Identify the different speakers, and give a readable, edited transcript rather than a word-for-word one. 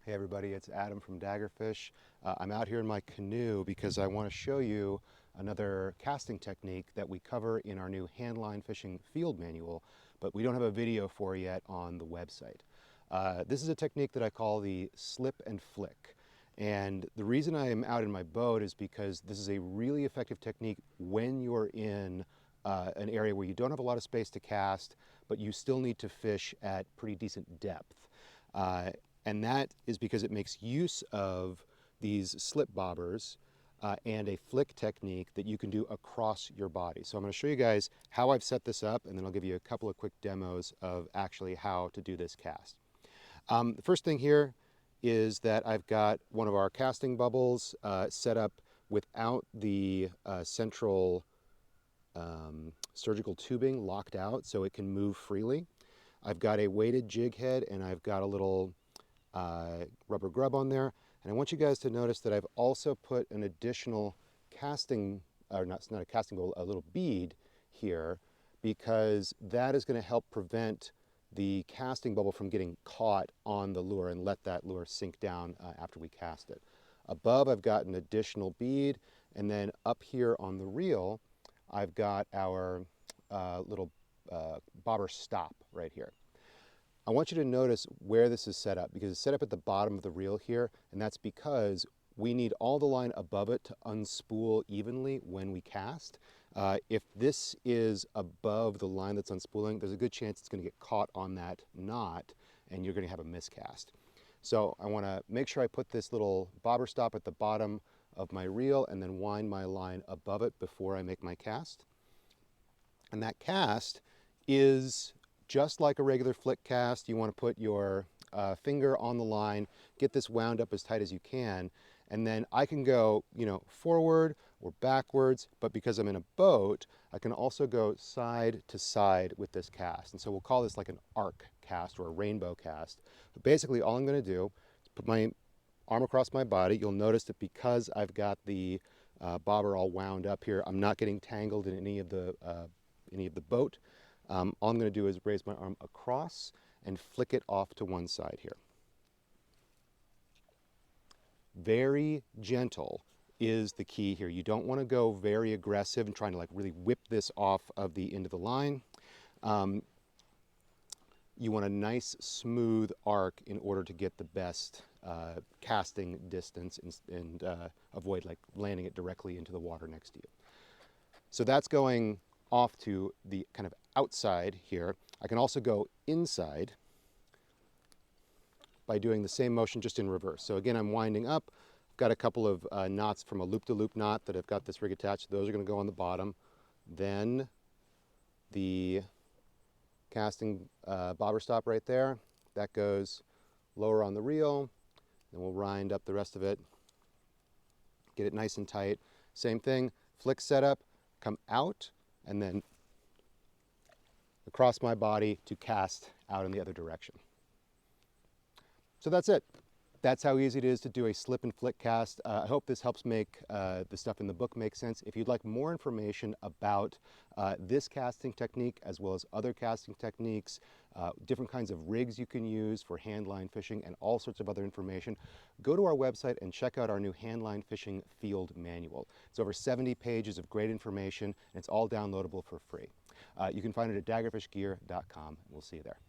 Speaker 1: Hey everybody, it's Adam from Daggerfish. I'm out here in my canoe because I want to show you another casting technique that we cover in our new handline fishing field manual, but we don't have a video for yet on the website. This is a technique that I call the slip and flick. And the reason I am out in my boat is because this is a really effective technique when you're in an area where you don't have a lot of space to cast, but you still need to fish at pretty decent depth. And that is because it makes use of these slip bobbers and a flick technique that you can do across your body. So I'm going to show you guys how I've set this up, and then I'll give you a couple of quick demos of actually how to do this cast. The first thing here is that I've got one of our casting bubbles set up without the central surgical tubing locked out so it can move freely. I've got a weighted jig head, and I've got a little rubber grub on there. And I want you guys to notice that I've also put an additional casting, or not a casting bowl, a little bead here, because that is going to help prevent the casting bubble from getting caught on the lure and let that lure sink down after we cast it. Above, I've got an additional bead, and then up here on the reel, I've got our little bobber stop right here. I want you to notice where this is set up, because it's set up at the bottom of the reel here, and that's because we need all the line above it to unspool evenly when we cast. If this is above the line that's unspooling, there's a good chance it's going to get caught on that knot and you're going to have a miscast. So I want to make sure I put this little bobber stop at the bottom of my reel and then wind my line above it before I make my cast. And that cast is just like a regular flick cast. You want to put your finger on the line, get this wound up as tight as you can, and then I can go, forward or backwards, but because I'm in a boat, I can also go side to side with this cast. And so we'll call this like an arc cast or a rainbow cast. But basically all I'm going to do is put my arm across my body. You'll notice that because I've got the bobber all wound up here, I'm not getting tangled in any of the boat. All I'm going to do is raise my arm across and flick it off to one side here. Very gentle is the key here. You don't want to go very aggressive and trying to really whip this off of the end of the line. You want a nice smooth arc in order to get the best casting distance and avoid landing it directly into the water next to you. So that's going off to the kind of outside here. I can also go inside by doing the same motion just in reverse. So again, I'm winding up. I've got a couple of knots from a loop-to-loop knot that have got this rig attached. Those are going to go on the bottom. Then the casting bobber stop right there, that goes lower on the reel. Then we'll wind up the rest of it, get it nice and tight. Same thing, flick setup, come out, and then across my body to cast out in the other direction. So that's it. That's how easy it is to do a slip and flick cast. I hope this helps make the stuff in the book make sense. If you'd like more information about this casting technique, as well as other casting techniques, different kinds of rigs you can use for handline fishing, and all sorts of other information, go to our website and check out our new handline fishing field manual. It's over 70 pages of great information, and it's all downloadable for free. You can find it at daggerfishgear.com. We'll see you there.